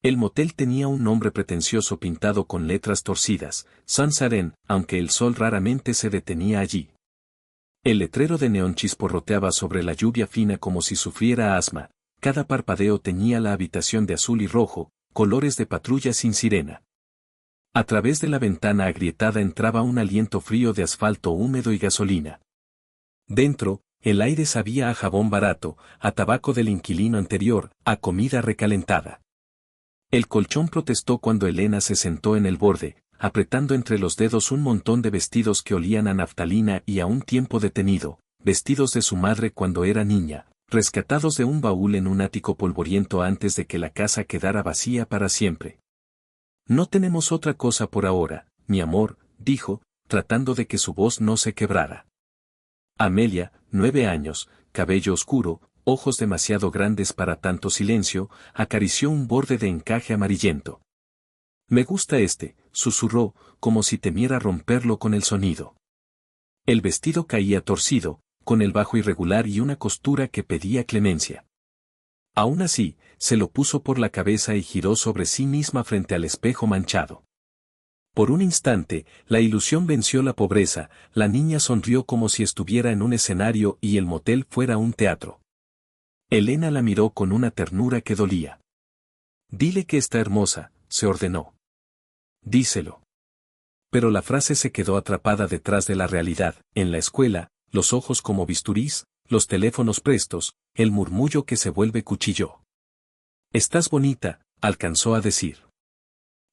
El motel tenía un nombre pretencioso pintado con letras torcidas, Sansaren, aunque el sol raramente se detenía allí. El letrero de neón chisporroteaba sobre la lluvia fina como si sufriera asma, cada parpadeo teñía la habitación de azul y rojo, colores de patrulla sin sirena. A través de la ventana agrietada entraba un aliento frío de asfalto húmedo y gasolina. Dentro, el aire sabía a jabón barato, a tabaco del inquilino anterior, a comida recalentada. El colchón protestó cuando Elena se sentó en el borde, apretando entre los dedos un montón de vestidos que olían a naftalina y a un tiempo detenido, vestidos de su madre cuando era niña, rescatados de un baúl en un ático polvoriento antes de que la casa quedara vacía para siempre. No tenemos otra cosa por ahora, mi amor, dijo, tratando de que su voz no se quebrara. Amelia, 9 años, cabello oscuro, ojos demasiado grandes para tanto silencio, acarició un borde de encaje amarillento. Me gusta este, susurró, como si temiera romperlo con el sonido. El vestido caía torcido, con el bajo irregular y una costura que pedía clemencia. Aún así, se lo puso por la cabeza y giró sobre sí misma frente al espejo manchado. Por un instante, la ilusión venció la pobreza, la niña sonrió como si estuviera en un escenario y el motel fuera un teatro. Elena la miró con una ternura que dolía. Dile que está hermosa, se ordenó. Díselo. Pero la frase se quedó atrapada detrás de la realidad, en la escuela, los ojos como bisturís, los teléfonos prestos, el murmullo que se vuelve cuchillo. Estás bonita, alcanzó a decir.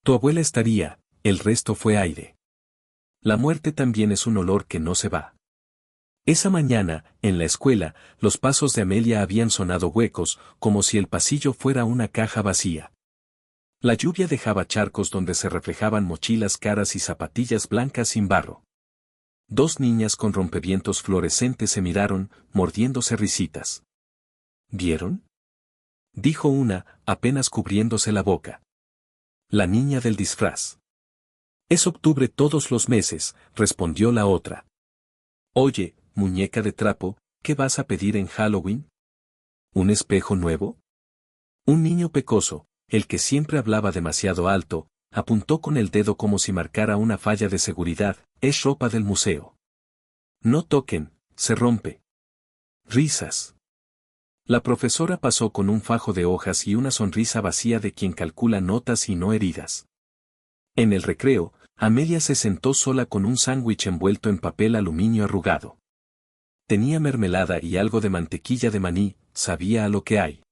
Tu abuela estaría, el resto fue aire. La muerte también es un olor que no se va. Esa mañana, en la escuela, los pasos de Amelia habían sonado huecos, como si el pasillo fuera una caja vacía. La lluvia dejaba charcos donde se reflejaban mochilas caras y zapatillas blancas sin barro. 2 niñas con rompevientos fluorescentes se miraron, mordiéndose risitas. ¿Vieron? Dijo una, apenas cubriéndose la boca. La niña del disfraz. Es octubre todos los meses, respondió la otra. Oye, muñeca de trapo, ¿qué vas a pedir en Halloween? ¿Un espejo nuevo? Un niño pecoso, el que siempre hablaba demasiado alto, apuntó con el dedo como si marcara una falla de seguridad, es ropa del museo. No toquen, se rompe. Risas. La profesora pasó con un fajo de hojas y una sonrisa vacía de quien calcula notas y no heridas. En el recreo, Amelia se sentó sola con un sándwich envuelto en papel aluminio arrugado. Tenía mermelada y algo de mantequilla de maní, sabía a lo que hay.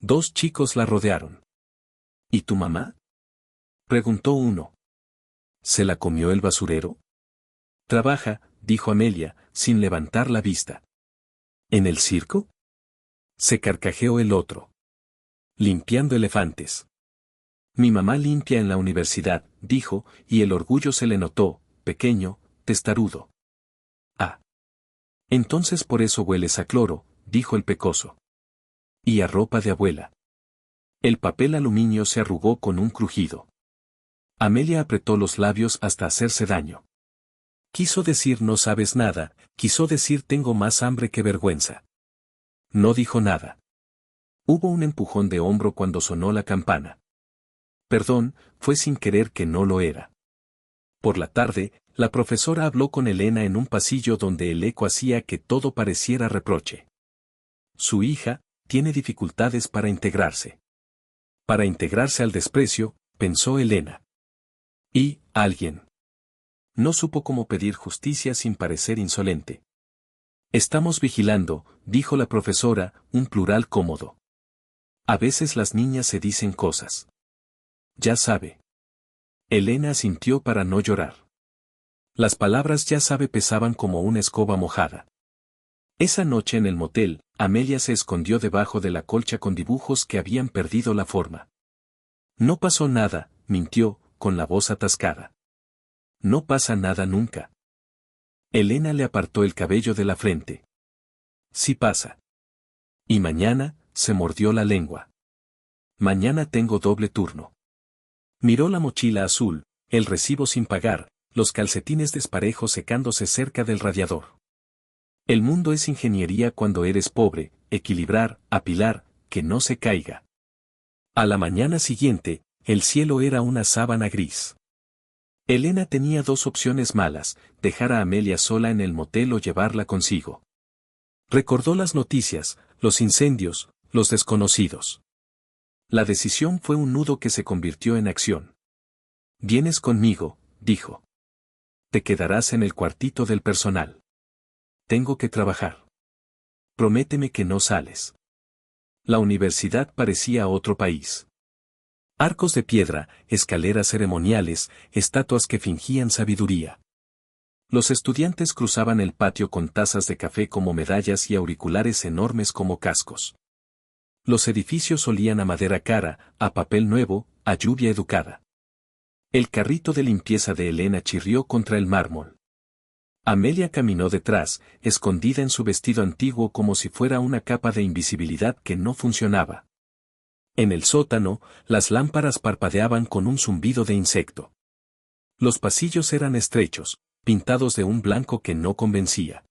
2 chicos la rodearon. ¿Y tu mamá? Preguntó uno. ¿Se la comió el basurero? Trabaja, dijo Amelia, sin levantar la vista. ¿En el circo? Se carcajeó el otro. Limpiando elefantes. Mi mamá limpia en la universidad, dijo, y el orgullo se le notó, pequeño, testarudo. Ah. Entonces por eso hueles a cloro, dijo el pecoso. Y a ropa de abuela. El papel aluminio se arrugó con un crujido. Amelia apretó los labios hasta hacerse daño. Quiso decir no sabes nada, quiso decir tengo más hambre que vergüenza. No dijo nada. Hubo un empujón de hombro cuando sonó la campana. Perdón, fue sin querer que no lo era. Por la tarde, la profesora habló con Elena en un pasillo donde el eco hacía que todo pareciera reproche. Su hija tiene dificultades para integrarse. Para integrarse al desprecio, pensó Elena. Y, alguien. No supo cómo pedir justicia sin parecer insolente. Estamos vigilando, dijo la profesora, un plural cómodo. A veces las niñas se dicen cosas. Ya sabe. Elena asintió para no llorar. Las palabras ya sabe pesaban como una escoba mojada. Esa noche en el motel, Amelia se escondió debajo de la colcha con dibujos que habían perdido la forma. No pasó nada, mintió, con la voz atascada. No pasa nada nunca. Elena le apartó el cabello de la frente. Sí pasa. Y mañana, se mordió la lengua. Mañana tengo doble turno. Miró la mochila azul, el recibo sin pagar, los calcetines desparejos secándose cerca del radiador. El mundo es ingeniería cuando eres pobre, equilibrar, apilar, que no se caiga. A la mañana siguiente, el cielo era una sábana gris. Elena tenía dos opciones malas: dejar a Amelia sola en el motel o llevarla consigo. Recordó las noticias, los incendios, los desconocidos. La decisión fue un nudo que se convirtió en acción. «Vienes conmigo», dijo. «Te quedarás en el cuartito del personal. Tengo que trabajar. Prométeme que no sales». La universidad parecía otro país. Arcos de piedra, escaleras ceremoniales, estatuas que fingían sabiduría. Los estudiantes cruzaban el patio con tazas de café como medallas y auriculares enormes como cascos. Los edificios olían a madera cara, a papel nuevo, a lluvia educada. El carrito de limpieza de Elena chirrió contra el mármol. Amelia caminó detrás, escondida en su vestido antiguo como si fuera una capa de invisibilidad que no funcionaba. En el sótano, las lámparas parpadeaban con un zumbido de insecto. Los pasillos eran estrechos, pintados de un blanco que no convencía.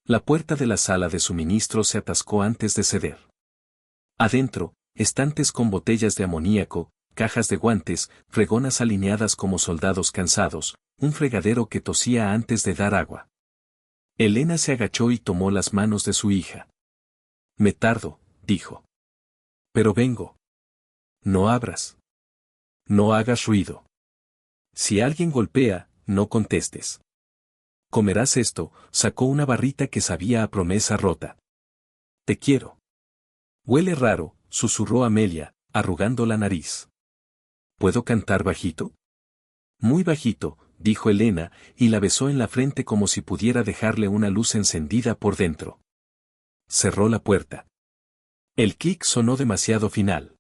La puerta de la sala de suministro se atascó antes de ceder. Adentro, estantes con botellas de amoníaco, cajas de guantes, fregonas alineadas como soldados cansados, un fregadero que tosía antes de dar agua. Elena se agachó y tomó las manos de su hija. «Me tardo», dijo. «Pero vengo». «No abras. No hagas ruido. Si alguien golpea, no contestes. Comerás esto», sacó una barrita que sabía a promesa rota. «Te quiero». «Huele raro», susurró Amelia, arrugando la nariz. «¿Puedo cantar bajito?» «Muy bajito», dijo Elena, y la besó en la frente como si pudiera dejarle una luz encendida por dentro. Cerró la puerta. El clic sonó demasiado final.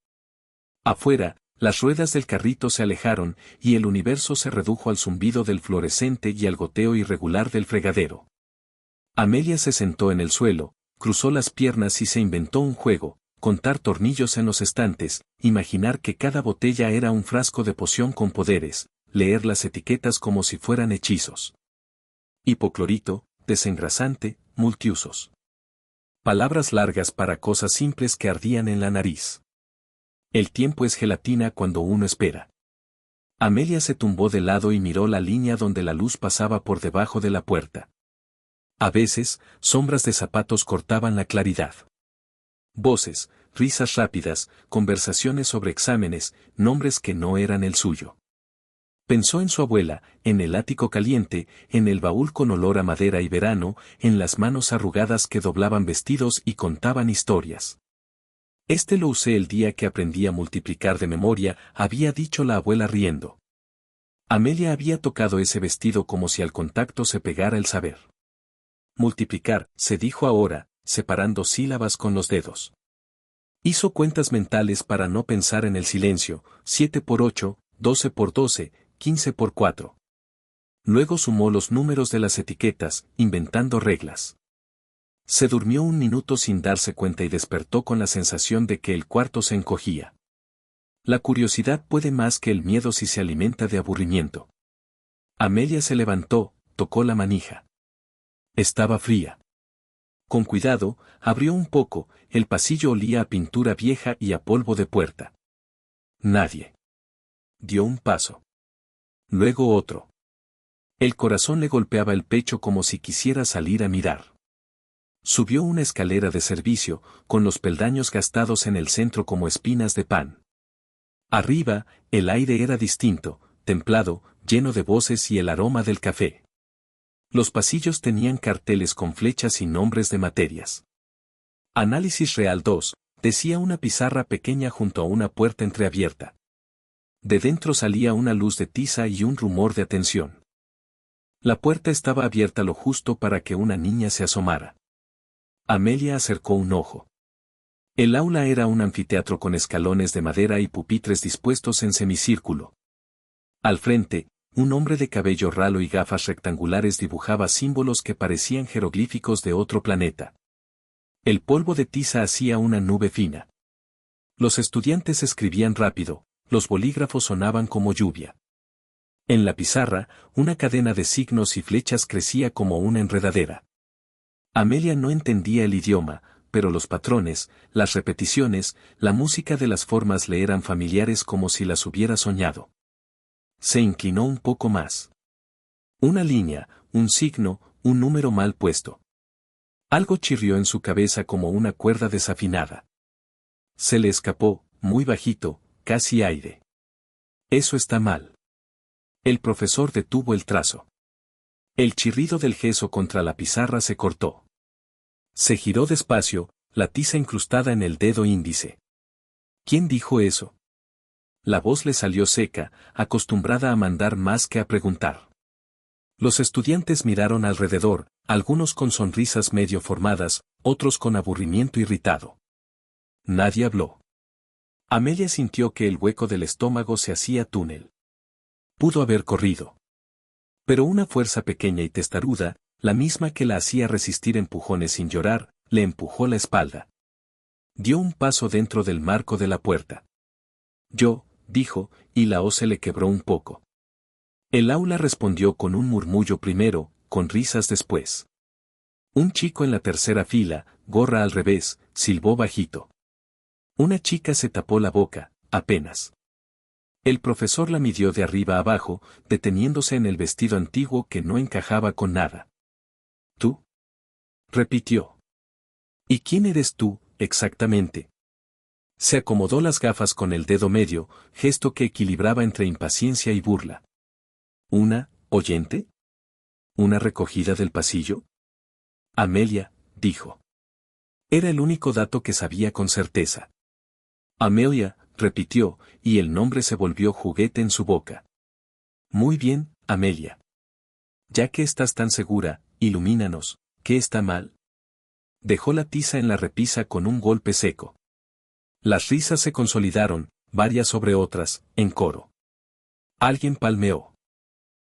Afuera, las ruedas del carrito se alejaron, y el universo se redujo al zumbido del fluorescente y al goteo irregular del fregadero. Amelia se sentó en el suelo, cruzó las piernas y se inventó un juego: contar tornillos en los estantes, imaginar que cada botella era un frasco de poción con poderes, leer las etiquetas como si fueran hechizos. Hipoclorito, desengrasante, multiusos. Palabras largas para cosas simples que ardían en la nariz. El tiempo es gelatina cuando uno espera. Amelia se tumbó de lado y miró la línea donde la luz pasaba por debajo de la puerta. A veces, sombras de zapatos cortaban la claridad. Voces, risas rápidas, conversaciones sobre exámenes, nombres que no eran el suyo. Pensó en su abuela, en el ático caliente, en el baúl con olor a madera y verano, en las manos arrugadas que doblaban vestidos y contaban historias. «Este lo usé el día que aprendí a multiplicar de memoria», había dicho la abuela riendo. Amelia había tocado ese vestido como si al contacto se pegara el saber. «Multiplicar», se dijo ahora, separando sílabas con los dedos. Hizo cuentas mentales para no pensar en el silencio: 7 por 8, 12 por 12, 15 por 4. Luego sumó los números de las etiquetas, inventando reglas. Se durmió un minuto sin darse cuenta y despertó con la sensación de que el cuarto se encogía. La curiosidad puede más que el miedo si se alimenta de aburrimiento. Amelia se levantó, tocó la manija. Estaba fría. Con cuidado, abrió un poco, el pasillo olía a pintura vieja y a polvo de puerta. Nadie. Dio un paso. Luego otro. El corazón le golpeaba el pecho como si quisiera salir a mirar. Subió una escalera de servicio, con los peldaños gastados en el centro como espinas de pan. Arriba, el aire era distinto, templado, lleno de voces y el aroma del café. Los pasillos tenían carteles con flechas y nombres de materias. Análisis Real 2, decía una pizarra pequeña junto a una puerta entreabierta. De dentro salía una luz de tiza y un rumor de atención. La puerta estaba abierta lo justo para que una niña se asomara. Amelia acercó un ojo. El aula era un anfiteatro con escalones de madera y pupitres dispuestos en semicírculo. Al frente, un hombre de cabello ralo y gafas rectangulares dibujaba símbolos que parecían jeroglíficos de otro planeta. El polvo de tiza hacía una nube fina. Los estudiantes escribían rápido, los bolígrafos sonaban como lluvia. En la pizarra, una cadena de signos y flechas crecía como una enredadera. Amelia no entendía el idioma, pero los patrones, las repeticiones, la música de las formas le eran familiares como si las hubiera soñado. Se inclinó un poco más. Una línea, un signo, un número mal puesto. Algo chirrió en su cabeza como una cuerda desafinada. Se le escapó, muy bajito, casi aire. Eso está mal. El profesor detuvo el trazo. El chirrido del gesso contra la pizarra se cortó. Se giró despacio, la tiza incrustada en el dedo índice. ¿Quién dijo eso? La voz le salió seca, acostumbrada a mandar más que a preguntar. Los estudiantes miraron alrededor, algunos con sonrisas medio formadas, otros con aburrimiento irritado. Nadie habló. Amelia sintió que el hueco del estómago se hacía túnel. Pudo haber corrido. Pero una fuerza pequeña y testaruda, la misma que la hacía resistir empujones sin llorar, le empujó la espalda. Dio un paso dentro del marco de la puerta. Yo, dijo, y la O se le quebró un poco. El aula respondió con un murmullo primero, con risas después. Un chico en la tercera fila, gorra al revés, silbó bajito. Una chica se tapó la boca, apenas. El profesor la midió de arriba abajo, deteniéndose en el vestido antiguo que no encajaba con nada. ¿Tú? Repitió. ¿Y quién eres tú, exactamente? Se acomodó las gafas con el dedo medio, gesto que equilibraba entre impaciencia y burla. ¿Una oyente? ¿Una recogida del pasillo? Amelia, dijo. Era el único dato que sabía con certeza. Amelia, repitió, y el nombre se volvió juguete en su boca. Muy bien, Amelia. Ya que estás tan segura, ilumínanos, ¿qué está mal? Dejó la tiza en la repisa con un golpe seco. Las risas se consolidaron, varias sobre otras, en coro. Alguien palmeó.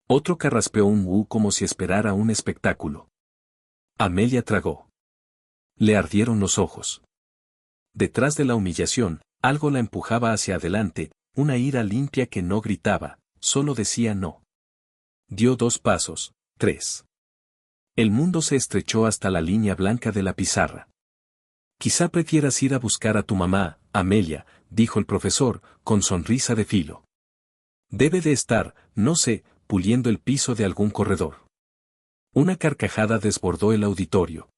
Otro carraspeó un como si esperara un espectáculo. Amelia tragó. Le ardieron los ojos. Detrás de la humillación, algo la empujaba hacia adelante, una ira limpia que no gritaba, solo decía no. Dio 2 pasos, 3. El mundo se estrechó hasta la línea blanca de la pizarra. Quizá prefieras ir a buscar a tu mamá, Amelia, dijo el profesor, con sonrisa de filo. Debe de estar, no sé, puliendo el piso de algún corredor. Una carcajada desbordó el auditorio.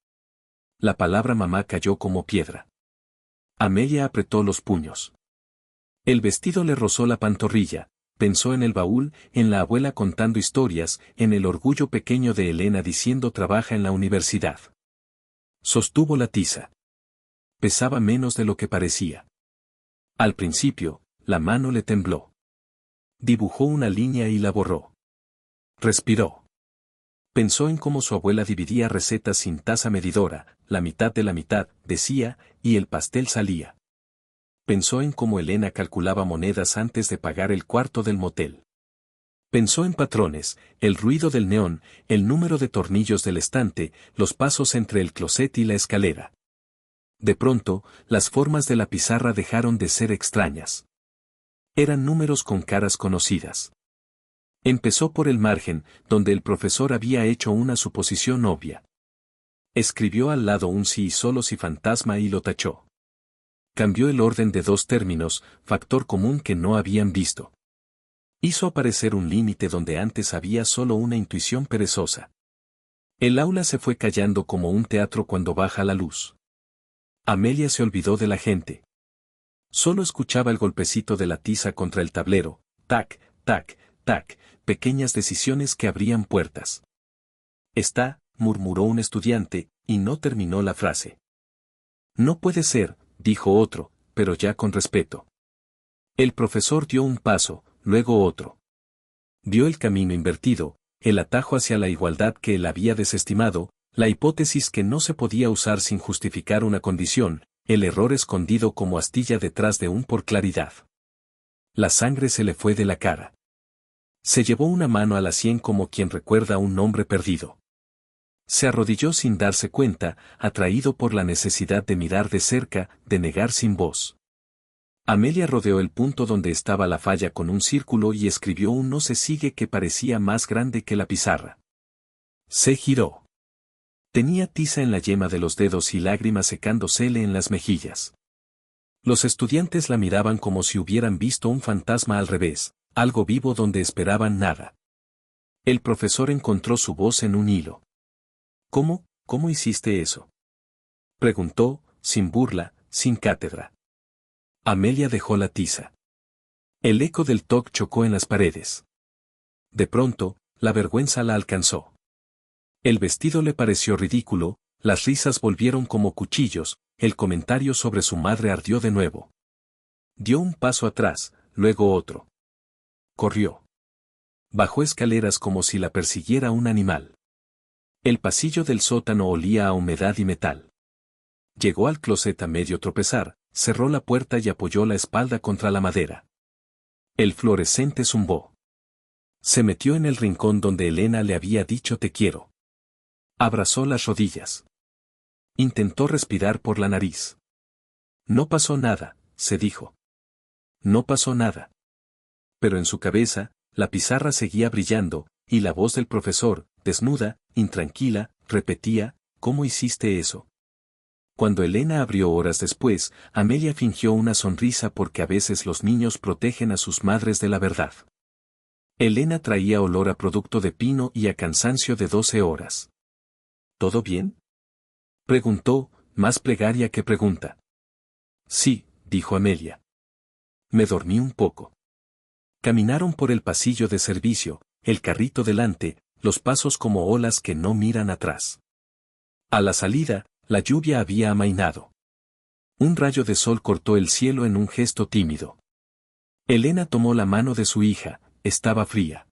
La palabra mamá cayó como piedra. Amelia apretó los puños. El vestido le rozó la pantorrilla, pensó en el baúl, en la abuela contando historias, en el orgullo pequeño de Elena diciendo trabaja en la universidad. Sostuvo la tiza. Pesaba menos de lo que parecía. Al principio, la mano le tembló. Dibujó una línea y la borró. Respiró. Pensó en cómo su abuela dividía recetas sin taza medidora, la mitad de la mitad, decía, y el pastel salía. Pensó en cómo Elena calculaba monedas antes de pagar el cuarto del motel. Pensó en patrones, el ruido del neón, el número de tornillos del estante, los pasos entre el closet y la escalera. De pronto, las formas de la pizarra dejaron de ser extrañas. Eran números con caras conocidas. Empezó por el margen, donde el profesor había hecho una suposición obvia. Escribió al lado un sí y solo si fantasma y lo tachó. Cambió el orden de 2 términos, factor común que no habían visto. Hizo aparecer un límite donde antes había solo una intuición perezosa. El aula se fue callando como un teatro cuando baja la luz. Amelia se olvidó de la gente. Solo escuchaba el golpecito de la tiza contra el tablero, tac, tac, tac, pequeñas decisiones que abrían puertas. Está, murmuró un estudiante, y no terminó la frase. No puede ser, dijo otro, pero ya con respeto. El profesor dio un paso, luego otro. Vio el camino invertido, el atajo hacia la igualdad que él había desestimado, la hipótesis que no se podía usar sin justificar una condición, el error escondido como astilla detrás de un por claridad. La sangre se le fue de la cara. Se llevó una mano a la sien como quien recuerda un nombre perdido. Se arrodilló sin darse cuenta, atraído por la necesidad de mirar de cerca, de negar sin voz. Amelia rodeó el punto donde estaba la falla con un círculo y escribió un no se sigue que parecía más grande que la pizarra. Se giró. Tenía tiza en la yema de los dedos y lágrimas secándosele en las mejillas. Los estudiantes la miraban como si hubieran visto un fantasma al revés, algo vivo donde esperaban nada. El profesor encontró su voz en un hilo. ¿Cómo hiciste eso?, preguntó, sin burla, sin cátedra. Amelia dejó la tiza. El eco del toc chocó en las paredes. De pronto, la vergüenza la alcanzó. El vestido le pareció ridículo, las risas volvieron como cuchillos, el comentario sobre su madre ardió de nuevo. Dio un paso atrás, luego otro. Corrió. Bajó escaleras como si la persiguiera un animal. El pasillo del sótano olía a humedad y metal. Llegó al closet a medio tropezar, cerró la puerta y apoyó la espalda contra la madera. El fluorescente zumbó. Se metió en el rincón donde Elena le había dicho te quiero. Abrazó las rodillas. Intentó respirar por la nariz. No pasó nada, se dijo. No pasó nada. Pero en su cabeza, la pizarra seguía brillando, y la voz del profesor, desnuda, intranquila, repetía, ¿cómo hiciste eso? Cuando Elena abrió horas después, Amelia fingió una sonrisa porque a veces los niños protegen a sus madres de la verdad. Elena traía olor a producto de pino y a cansancio de 12 horas. ¿Todo bien?, preguntó, más plegaria que pregunta. Sí, dijo Amelia. Me dormí un poco. Caminaron por el pasillo de servicio, el carrito delante, los pasos como olas que no miran atrás. A la salida, la lluvia había amainado. Un rayo de sol cortó el cielo en un gesto tímido. Elena tomó la mano de su hija, estaba fría.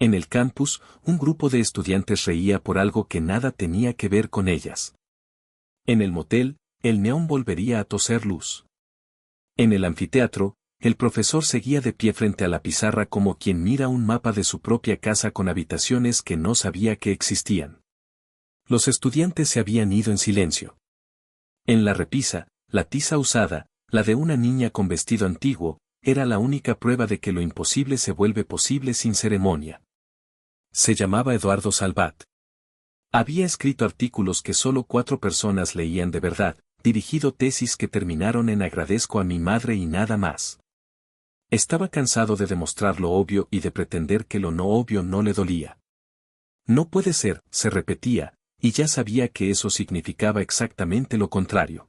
En el campus, un grupo de estudiantes reía por algo que nada tenía que ver con ellas. En el motel, el neón volvería a toser luz. En el anfiteatro, el profesor seguía de pie frente a la pizarra como quien mira un mapa de su propia casa con habitaciones que no sabía que existían. Los estudiantes se habían ido en silencio. En la repisa, la tiza usada, la de una niña con vestido antiguo, era la única prueba de que lo imposible se vuelve posible sin ceremonia. Se llamaba Eduardo Salvat. Había escrito artículos que solo 4 personas leían de verdad, dirigido tesis que terminaron en agradezco a mi madre y nada más. Estaba cansado de demostrar lo obvio y de pretender que lo no obvio no le dolía. No puede ser, se repetía, y ya sabía que eso significaba exactamente lo contrario.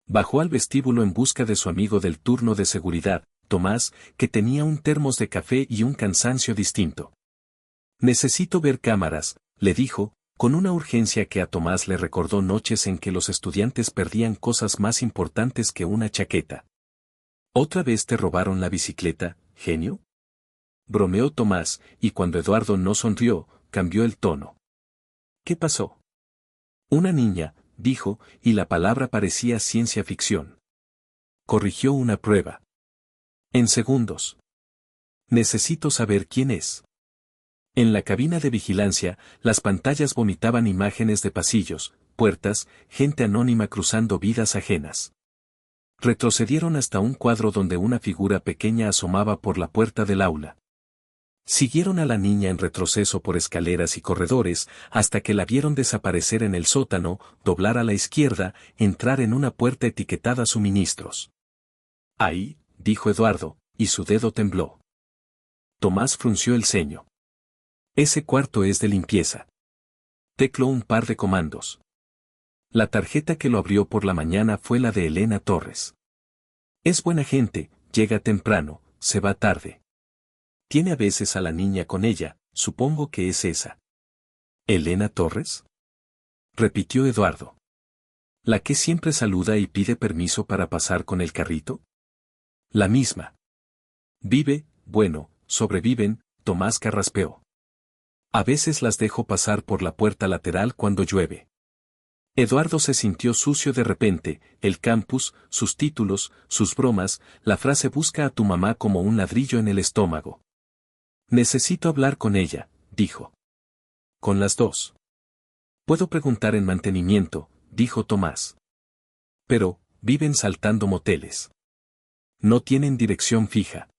Bajó al vestíbulo en busca de su amigo del turno de seguridad, Tomás, que tenía un termos de café y un cansancio distinto. Necesito ver cámaras, le dijo, con una urgencia que a Tomás le recordó noches en que los estudiantes perdían cosas más importantes que una chaqueta. ¿Otra vez te robaron la bicicleta, genio?, bromeó Tomás, y cuando Eduardo no sonrió, cambió el tono. ¿Qué pasó? Una niña, dijo, y la palabra parecía ciencia ficción. Corrigió una prueba. En segundos. Necesito saber quién es. En la cabina de vigilancia, las pantallas vomitaban imágenes de pasillos, puertas, gente anónima cruzando vidas ajenas. Retrocedieron hasta un cuadro donde una figura pequeña asomaba por la puerta del aula. Siguieron a la niña en retroceso por escaleras y corredores, hasta que la vieron desaparecer en el sótano, doblar a la izquierda, entrar en una puerta etiquetada suministros. Ahí, dijo Eduardo, y su dedo tembló. Tomás frunció el ceño. Ese cuarto es de limpieza. Tecló un par de comandos. La tarjeta que lo abrió por la mañana fue la de Elena Torres. Es buena gente, llega temprano, se va tarde. Tiene a veces a la niña con ella, supongo que es esa. ¿Elena Torres?, repitió Eduardo. ¿La que siempre saluda y pide permiso para pasar con el carrito? La misma. Vive, bueno, sobreviven, Tomás carraspeó. A veces las dejo pasar por la puerta lateral cuando llueve. Eduardo se sintió sucio de repente, el campus, sus títulos, sus bromas, la frase busca a tu mamá como un ladrillo en el estómago. Necesito hablar con ella, dijo. Con las dos. Puedo preguntar en mantenimiento, dijo Tomás. Pero, viven saltando moteles. No tienen dirección fija.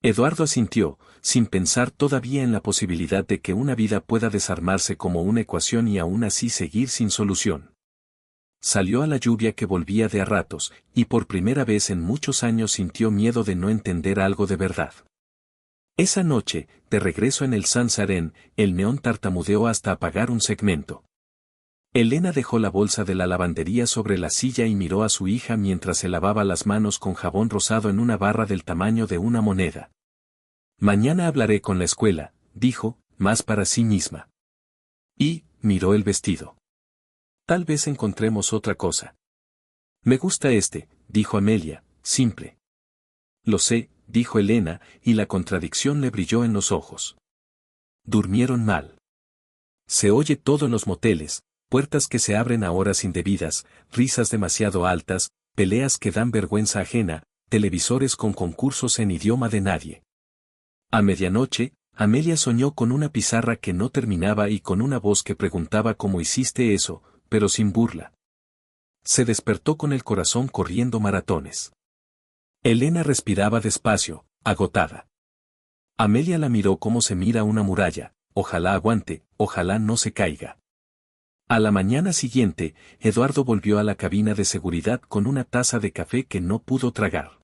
Eduardo asintió, sin pensar todavía en la posibilidad de que una vida pueda desarmarse como una ecuación y aún así seguir sin solución. Salió a la lluvia que volvía de a ratos, y por primera vez en muchos años sintió miedo de no entender algo de verdad. Esa noche, de regreso en el Sansarén, el neón tartamudeó hasta apagar un segmento. Elena dejó la bolsa de la lavandería sobre la silla y miró a su hija mientras se lavaba las manos con jabón rosado en una barra del tamaño de una moneda. Mañana hablaré con la escuela, dijo, más para sí misma. Y, miró el vestido. Tal vez encontremos otra cosa. Me gusta este, dijo Amelia, simple. Lo sé, dijo Elena, y la contradicción le brilló en los ojos. Durmieron mal. Se oye todo en los moteles, puertas que se abren a horas indebidas, risas demasiado altas, peleas que dan vergüenza ajena, televisores con concursos en idioma de nadie. A medianoche, Amelia soñó con una pizarra que no terminaba y con una voz que preguntaba cómo hiciste eso, pero sin burla. Se despertó con el corazón corriendo maratones. Elena respiraba despacio, agotada. Amelia la miró como se mira una muralla, ojalá aguante, ojalá no se caiga. A la mañana siguiente, Eduardo volvió a la cabina de seguridad con una taza de café que no pudo tragar.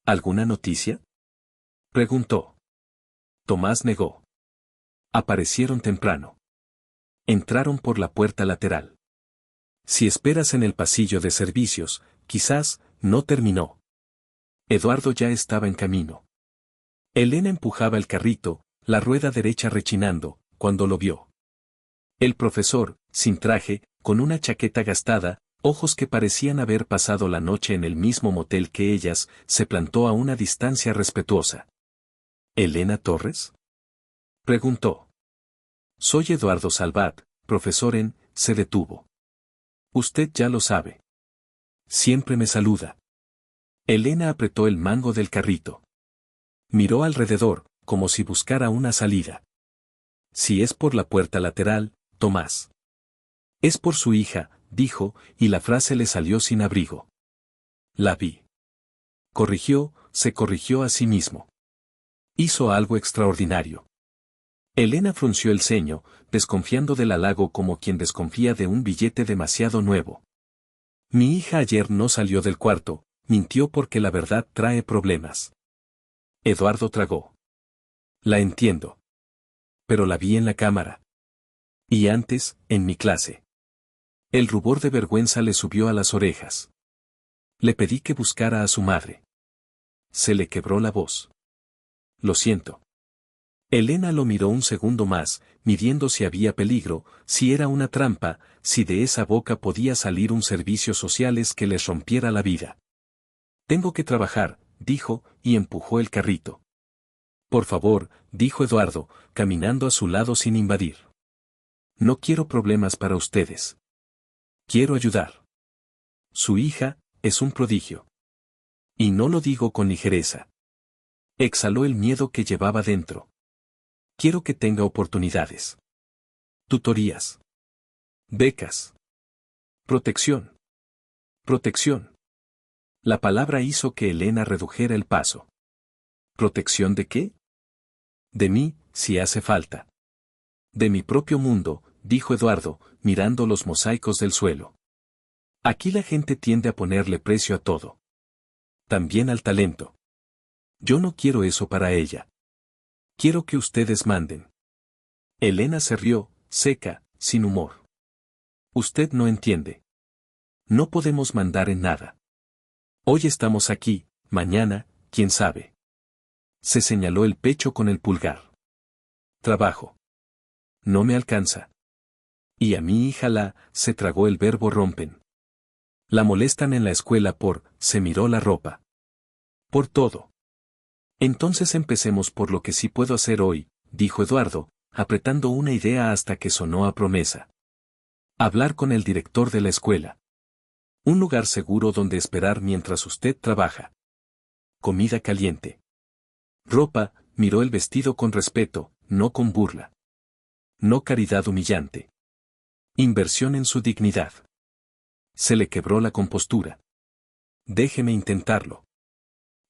¿Alguna noticia?, preguntó. Tomás negó. Aparecieron temprano. Entraron por la puerta lateral. Si esperas en el pasillo de servicios, quizás, no terminó. Eduardo ya estaba en camino. Elena empujaba el carrito, la rueda derecha rechinando, cuando lo vio. El profesor, sin traje, con una chaqueta gastada, ojos que parecían haber pasado la noche en el mismo motel que ellas, se plantó a una distancia respetuosa. ¿Elena Torres?, preguntó. Soy Eduardo Salvat, profesor en, se detuvo. Usted ya lo sabe. Siempre me saluda. Elena apretó el mango del carrito. Miró alrededor, como si buscara una salida. Si es por la puerta lateral, Tomás. Es por su hija, dijo, y la frase le salió sin abrigo. La vi. Se corrigió a sí mismo. Hizo algo extraordinario. Elena frunció el ceño, desconfiando del halago como quien desconfía de un billete demasiado nuevo. Mi hija ayer no salió del cuarto, mintió porque la verdad trae problemas. Eduardo tragó. La entiendo. Pero la vi en la cámara. Y antes, en mi clase. El rubor de vergüenza le subió a las orejas. Le pedí que buscara a su madre. Se le quebró la voz. Lo siento. Elena lo miró un segundo más, midiendo si había peligro, si era una trampa, si de esa boca podía salir un servicio sociales que les rompiera la vida. Tengo que trabajar, dijo, y empujó el carrito. Por favor, dijo Eduardo, caminando a su lado sin invadir. No quiero problemas para ustedes. Quiero ayudar. Su hija, es un prodigio. Y no lo digo con ligereza. Exhaló el miedo que llevaba dentro. Quiero que tenga oportunidades. Tutorías. Becas. Protección. Protección. La palabra hizo que Elena redujera el paso. ¿Protección de qué? De mí, si hace falta. De mi propio mundo, dijo Eduardo, mirando los mosaicos del suelo. Aquí la gente tiende a ponerle precio a todo. También al talento. Yo no quiero eso para ella. Quiero que ustedes manden. Elena se rió, seca, sin humor. Usted no entiende. No podemos mandar en nada. Hoy estamos aquí, mañana, quién sabe. Se señaló el pecho con el pulgar. Trabajo. No me alcanza. Y a mi hija se tragó el verbo rompen. La molestan en la escuela se miró la ropa. Por todo. Entonces empecemos por lo que sí puedo hacer hoy, dijo Eduardo, apretando una idea hasta que sonó a promesa. Hablar con el director de la escuela. Un lugar seguro donde esperar mientras usted trabaja. Comida caliente. Ropa, miró el vestido con respeto, no con burla. No caridad humillante. Inversión en su dignidad. Se le quebró la compostura. Déjeme intentarlo.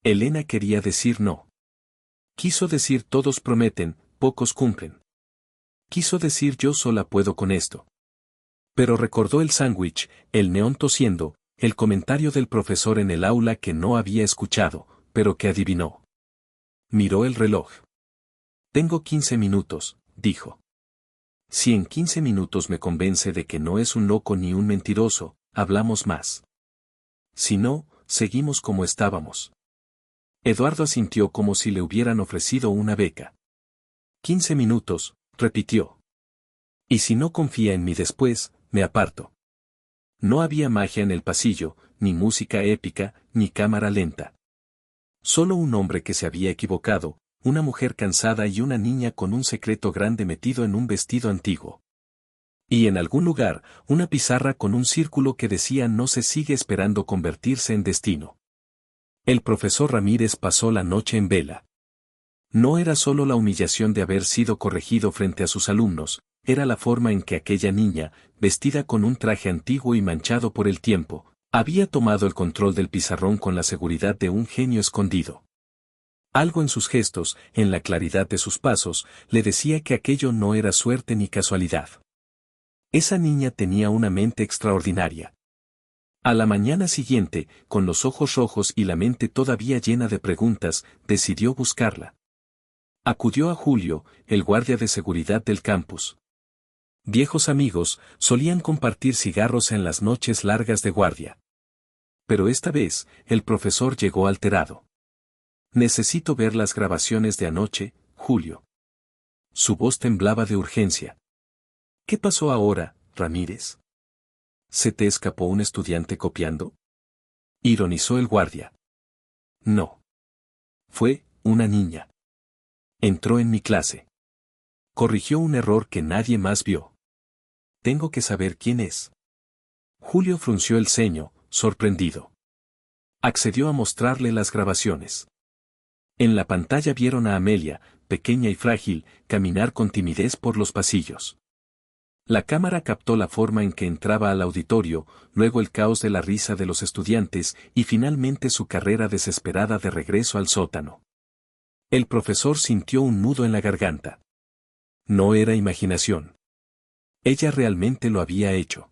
Elena quería decir no. Quiso decir todos prometen, pocos cumplen. Quiso decir yo sola puedo con esto. Pero recordó el sándwich, el neón tosiendo, el comentario del profesor en el aula que no había escuchado, pero que adivinó. Miró el reloj. Tengo 15 minutos, dijo. Si en 15 minutos me convence de que no es un loco ni un mentiroso, hablamos más. Si no, seguimos como estábamos. Eduardo asintió como si le hubieran ofrecido una beca. 15 minutos, repitió. Y si no confía en mí después, me aparto. No había magia en el pasillo, ni música épica, ni cámara lenta. Solo un hombre que se había equivocado, una mujer cansada y una niña con un secreto grande metido en un vestido antiguo. Y en algún lugar, una pizarra con un círculo que decía no se sigue esperando convertirse en destino. El profesor Ramírez pasó la noche en vela. No era solo la humillación de haber sido corregido frente a sus alumnos, era la forma en que aquella niña, vestida con un traje antiguo y manchado por el tiempo, había tomado el control del pizarrón con la seguridad de un genio escondido. Algo en sus gestos, en la claridad de sus pasos, le decía que aquello no era suerte ni casualidad. Esa niña tenía una mente extraordinaria. A la mañana siguiente, con los ojos rojos y la mente todavía llena de preguntas, decidió buscarla. Acudió a Julio, el guardia de seguridad del campus. Viejos amigos, solían compartir cigarros en las noches largas de guardia. Pero esta vez, el profesor llegó alterado. Necesito ver las grabaciones de anoche, Julio. Su voz temblaba de urgencia. ¿Qué pasó ahora, Ramírez? ¿Se te escapó un estudiante copiando? Ironizó el guardia. No. Fue una niña. Entró en mi clase. Corrigió un error que nadie más vio. Tengo que saber quién es. Julio frunció el ceño, sorprendido. Accedió a mostrarle las grabaciones. En la pantalla vieron a Amelia, pequeña y frágil, caminar con timidez por los pasillos. La cámara captó la forma en que entraba al auditorio, luego el caos de la risa de los estudiantes y finalmente su carrera desesperada de regreso al sótano. El profesor sintió un nudo en la garganta. No era imaginación. Ella realmente lo había hecho.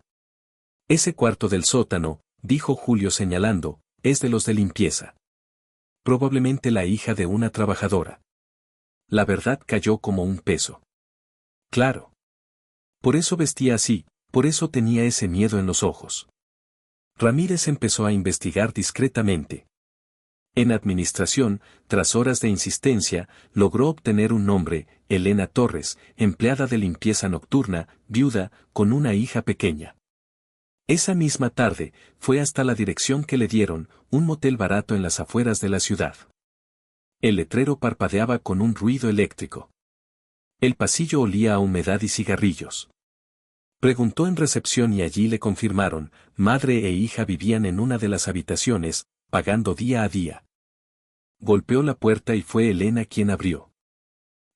Ese cuarto del sótano, dijo Julio señalando, es de los de limpieza. Probablemente la hija de una trabajadora. La verdad cayó como un peso. Claro. Por eso vestía así, por eso tenía ese miedo en los ojos. Ramírez empezó a investigar discretamente. En administración, tras horas de insistencia, logró obtener un nombre, Elena Torres, empleada de limpieza nocturna, viuda, con una hija pequeña. Esa misma tarde, fue hasta la dirección que le dieron, un motel barato en las afueras de la ciudad. El letrero parpadeaba con un ruido eléctrico. El pasillo olía a humedad y cigarrillos. Preguntó en recepción y allí le confirmaron, madre e hija vivían en una de las habitaciones, pagando día a día. Golpeó la puerta y fue Elena quien abrió.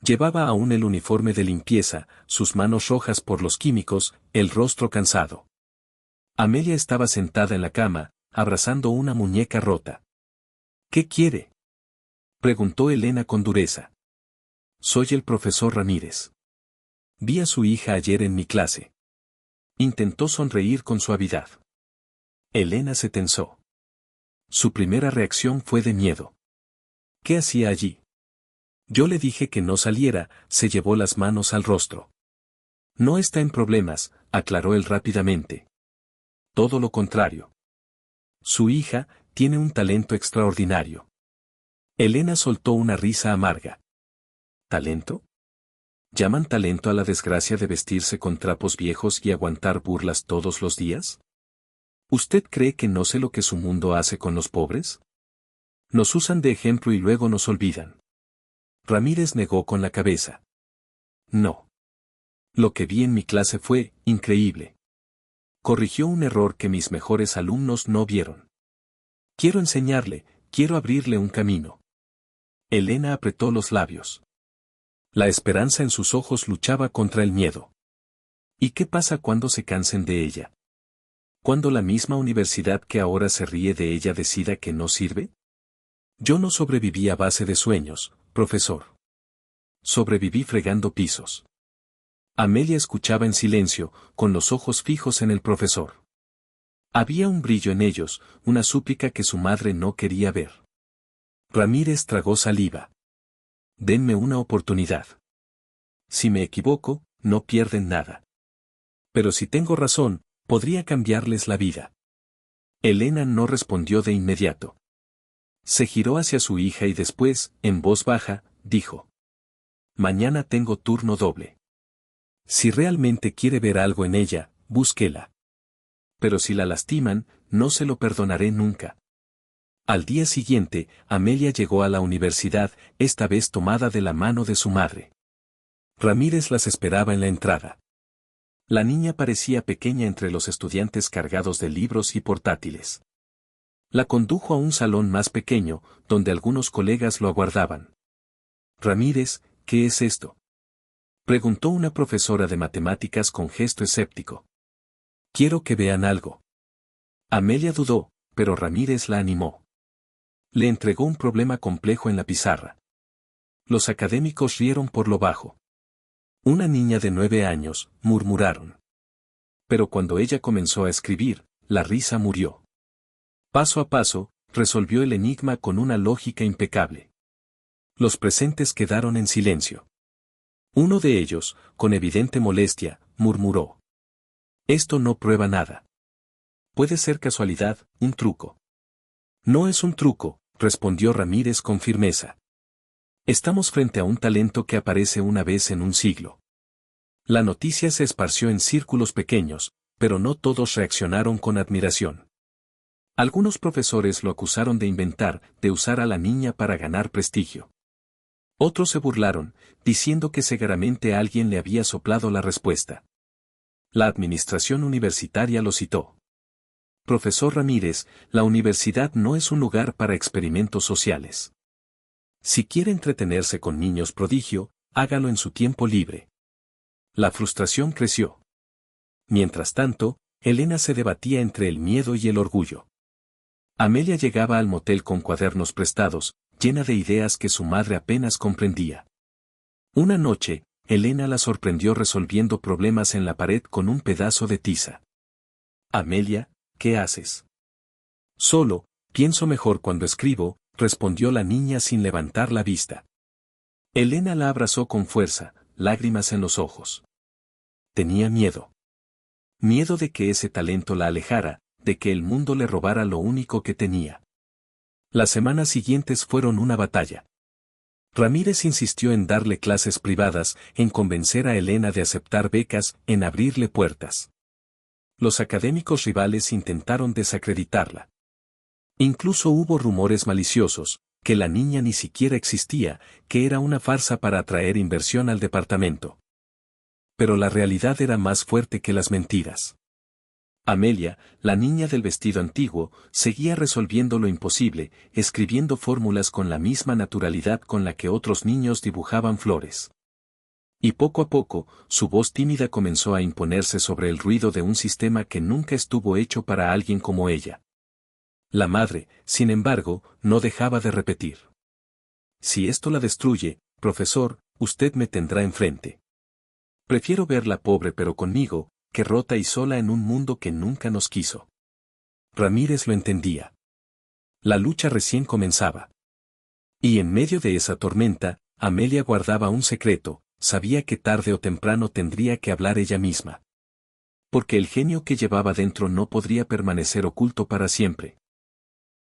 Llevaba aún el uniforme de limpieza, sus manos rojas por los químicos, el rostro cansado. Amelia estaba sentada en la cama, abrazando una muñeca rota. ¿Qué quiere?, preguntó Elena con dureza. Soy el profesor Ramírez. Vi a su hija ayer en mi clase. Intentó sonreír con suavidad. Elena se tensó. Su primera reacción fue de miedo. ¿Qué hacía allí? Yo le dije que no saliera, se llevó las manos al rostro. No está en problemas, aclaró él rápidamente. Todo lo contrario. Su hija tiene un talento extraordinario. Elena soltó una risa amarga. ¿Talento? ¿Llaman talento a la desgracia de vestirse con trapos viejos y aguantar burlas todos los días? ¿Usted cree que no sé lo que su mundo hace con los pobres? Nos usan de ejemplo y luego nos olvidan. Ramírez negó con la cabeza. No. Lo que vi en mi clase fue increíble. Corrigió un error que mis mejores alumnos no vieron. Quiero enseñarle, quiero abrirle un camino. Elena apretó los labios. La esperanza en sus ojos luchaba contra el miedo. ¿Y qué pasa cuando se cansen de ella? ¿Cuando la misma universidad que ahora se ríe de ella decida que no sirve? Yo no sobreviví a base de sueños, profesor. Sobreviví fregando pisos. Amelia escuchaba en silencio, con los ojos fijos en el profesor. Había un brillo en ellos, una súplica que su madre no quería ver. Ramírez tragó saliva. Denme una oportunidad. Si me equivoco, no pierden nada. Pero si tengo razón, podría cambiarles la vida. Elena no respondió de inmediato. Se giró hacia su hija y después, en voz baja, dijo: Mañana tengo turno doble. Si realmente quiere ver algo en ella, búsquela. Pero si la lastiman, no se lo perdonaré nunca. Al día siguiente, Amelia llegó a la universidad, esta vez tomada de la mano de su madre. Ramírez las esperaba en la entrada. La niña parecía pequeña entre los estudiantes cargados de libros y portátiles. La condujo a un salón más pequeño, donde algunos colegas lo aguardaban. Ramírez, ¿qué es esto?, preguntó una profesora de matemáticas con gesto escéptico. Quiero que vean algo. Amelia dudó, pero Ramírez la animó. Le entregó un problema complejo en la pizarra. Los académicos rieron por lo bajo. Una niña de 9 años, murmuraron. Pero cuando ella comenzó a escribir, la risa murió. Paso a paso, resolvió el enigma con una lógica impecable. Los presentes quedaron en silencio. Uno de ellos, con evidente molestia, murmuró: Esto no prueba nada. Puede ser casualidad, un truco. No es un truco, respondió Ramírez con firmeza. Estamos frente a un talento que aparece una vez en un siglo. La noticia se esparció en círculos pequeños, pero no todos reaccionaron con admiración. Algunos profesores lo acusaron de inventar, de usar a la niña para ganar prestigio. Otros se burlaron, diciendo que seguramente alguien le había soplado la respuesta. La administración universitaria lo citó. Profesor Ramírez, la universidad no es un lugar para experimentos sociales. Si quiere entretenerse con niños prodigio, hágalo en su tiempo libre. La frustración creció. Mientras tanto, Elena se debatía entre el miedo y el orgullo. Amelia llegaba al motel con cuadernos prestados, llena de ideas que su madre apenas comprendía. Una noche, Elena la sorprendió resolviendo problemas en la pared con un pedazo de tiza. Amelia, ¿qué haces? Solo, pienso mejor cuando escribo, respondió la niña sin levantar la vista. Elena la abrazó con fuerza, lágrimas en los ojos. Tenía miedo. Miedo de que ese talento la alejara, de que el mundo le robara lo único que tenía. Las semanas siguientes fueron una batalla. Ramírez insistió en darle clases privadas, en convencer a Elena de aceptar becas, en abrirle puertas. Los académicos rivales intentaron desacreditarla. Incluso hubo rumores maliciosos, que la niña ni siquiera existía, que era una farsa para atraer inversión al departamento. Pero la realidad era más fuerte que las mentiras. Amelia, la niña del vestido antiguo, seguía resolviendo lo imposible, escribiendo fórmulas con la misma naturalidad con la que otros niños dibujaban flores. Y poco a poco, su voz tímida comenzó a imponerse sobre el ruido de un sistema que nunca estuvo hecho para alguien como ella. La madre, sin embargo, no dejaba de repetir: Si esto la destruye, profesor, usted me tendrá enfrente. Prefiero verla pobre pero conmigo, que rota y sola en un mundo que nunca nos quiso. Ramírez lo entendía. La lucha recién comenzaba. Y en medio de esa tormenta, Amelia guardaba un secreto, sabía que tarde o temprano tendría que hablar ella misma. Porque el genio que llevaba dentro no podría permanecer oculto para siempre.